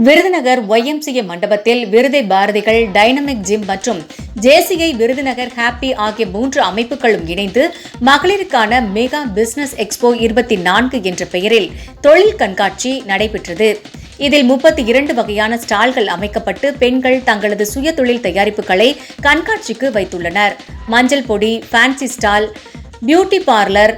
Virudhunagar YMCA மண்டபத்தில் விருதை பாரதிகள், டைனமிக் ஜிம் மற்றும் JCI விருதுநகர் ஹாப்பி ஆகிய 3 அமைப்புகளும் இணைந்து மகளிருக்கான மெகா பிசினஸ் எக்ஸ்போ 24 என்ற பெயரில் தொழில் கண்காட்சி நடைபெற்றது. இதில் 32 வகையான ஸ்டால்கள் அமைக்கப்பட்டு பெண்கள் தங்களது சுய தொழில் தயாரிப்புகளை கண்காட்சிக்கு வைத்துள்ளனர். மஞ்சள் பொடி, fancy stall, beauty parlour,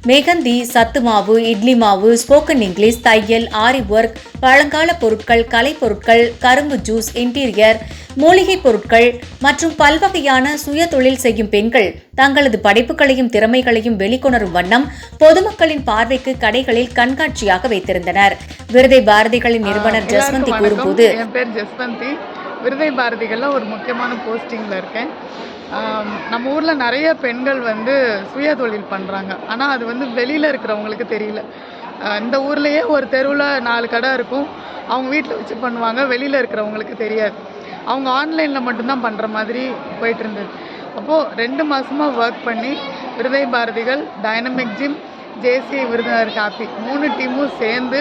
mehndi, சத்து மாவு, இட்லி மாவு, ஸ்போக்கன் இங்கிலீஷ், தையல், ஆரி ஒர்க், பழங்கால பொருட்கள், கலை பொருட்கள், கரும்பு ஜூஸ், இன்டீரியர், மூலிகை பொருட்கள் மற்றும் பல்வகையான சுய தொழில் செய்யும் பெண்கள் தங்களது படைப்புகளையும் திறமைகளையும் வெளிக்கொணரும் வண்ணம் பொதுமக்களின் பார்வைக்கு கடைகளில் கண்காட்சியாக வைத்திருந்தனர். விருதை பாரதிகளின் நிறுவனர் ஜஸ்வந்தி கூறும்போது, என் பேர் ஜஸ்வந்தி. விருதை பாரதிகள்ல ஒரு முக்கியமான போஸ்டிங்கில் இருக்கேன். நம்ம ஊரில் நிறைய பெண்கள் சுய தொழில் பண்ணுறாங்க. ஆனால் அது வெளியில் இருக்கிறவங்களுக்கு தெரியல. இந்த ஊர்லேயே ஒரு தெருவில் 4 கடை இருக்கும். அவங்க வீட்டில் வச்சு பண்ணுவாங்க. வெளியில் இருக்கிறவங்களுக்கு தெரியாது. அவங்க ஆன்லைனில் மட்டும்தான் பண்ணுற மாதிரி போயிட்டு இருந்தது. அப்போது 2 மாதமாக ஒர்க் பண்ணி விருதை பாரதிகள், dynamic gym, JCI Virudhunagar happy 3 டீமும் சேர்ந்து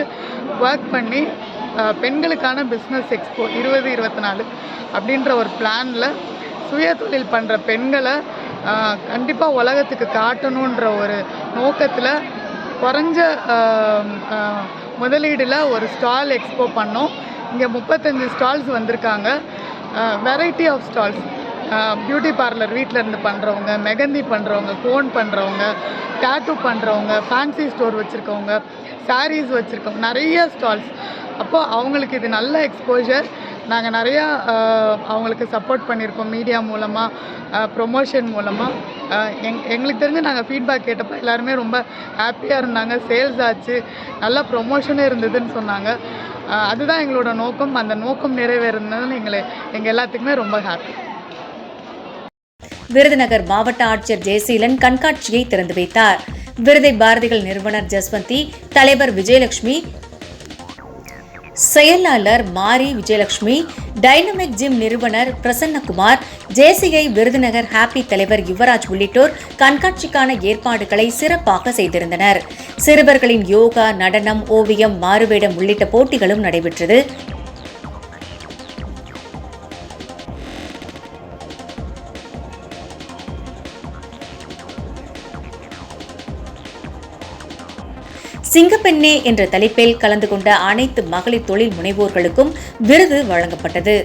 ஒர்க் பண்ணி பெண்களுக்கான பிஸ்னஸ் எக்ஸ்போ 2024 அப்படின்ற ஒரு பிளானில் சுய தொழில் பண்ணுற பெண்களை கண்டிப்பாக உலகத்துக்கு காட்டணுன்ற ஒரு நோக்கத்தில் குறைஞ்ச முதலீடில் ஒரு ஸ்டால் எக்ஸ்போ பண்ணோம். இங்கே 35 ஸ்டால்ஸ் வந்திருக்காங்க. Variety of stalls, beauty parlour வீட்டில் இருந்து பண்ணுறவங்க, மெகந்தி பண்ணுறவங்க, கோன் பண்ணுறவங்க, டேட்டூ பண்ணுறவங்க, ஃபேன்சி ஸ்டோர் வச்சுருக்கவங்க, சாரீஸ் வச்சுருக்கவங்க, நிறைய ஸ்டால்ஸ். அப்போது அவங்களுக்கு இது நல்ல எக்ஸ்போஜர். நாங்கள் நிறையா அவங்களுக்கு சப்போர்ட் பண்ணியிருக்கோம் மீடியா மூலமாக, ப்ரொமோஷன் மூலமாக. எங்களுக்கு தெரிஞ்சு நாங்கள் ஃபீட்பேக் கேட்டப்போ எல்லாருமே ரொம்ப ஹாப்பியாக இருந்தாங்க. சேல்ஸ் ஆச்சு, நல்ல ப்ரொமோஷனும் இருந்ததுன்னு சொன்னாங்க. அதுதான் எங்களோட நோக்கம். அந்த நோக்கம் நிறைவேறுனதுன்னு எங்கள் எல்லாத்துக்குமே ரொம்ப ஹாப்பி. விருதுநகர் மாவட்ட ஆட்சியர் ஜெயசீலன் கண்காட்சியை திறந்து வைத்தார். விருதை பாரதிகள் நிறுவனர் ஜஸ்வந்தி, தலைவர் விஜயலட்சுமி, செயலாளர் மாரி விஜயலட்சுமி, டைனமிக் ஜிம் நிறுவனர் பிரசன்னகுமார், JCI விருதுநகர் ஹாப்பி தலைவர் யுவராஜ் உள்ளிட்டோர் கண்காட்சிக்கான ஏற்பாடுகளை சிறப்பாக செய்திருந்தனர். சிறுவர்களின் யோகா, நடனம், ஓவியம், மாறுவேடம் உள்ளிட்ட போட்டிகளும் நடைபெற்றது. சிங்கப்பெண்ணே என்ற தலைப்பில் கலந்து கொண்ட அனைத்து மகளிர் தொழில் முனைவோர்களுக்கும் விருது வழங்கப்பட்டது.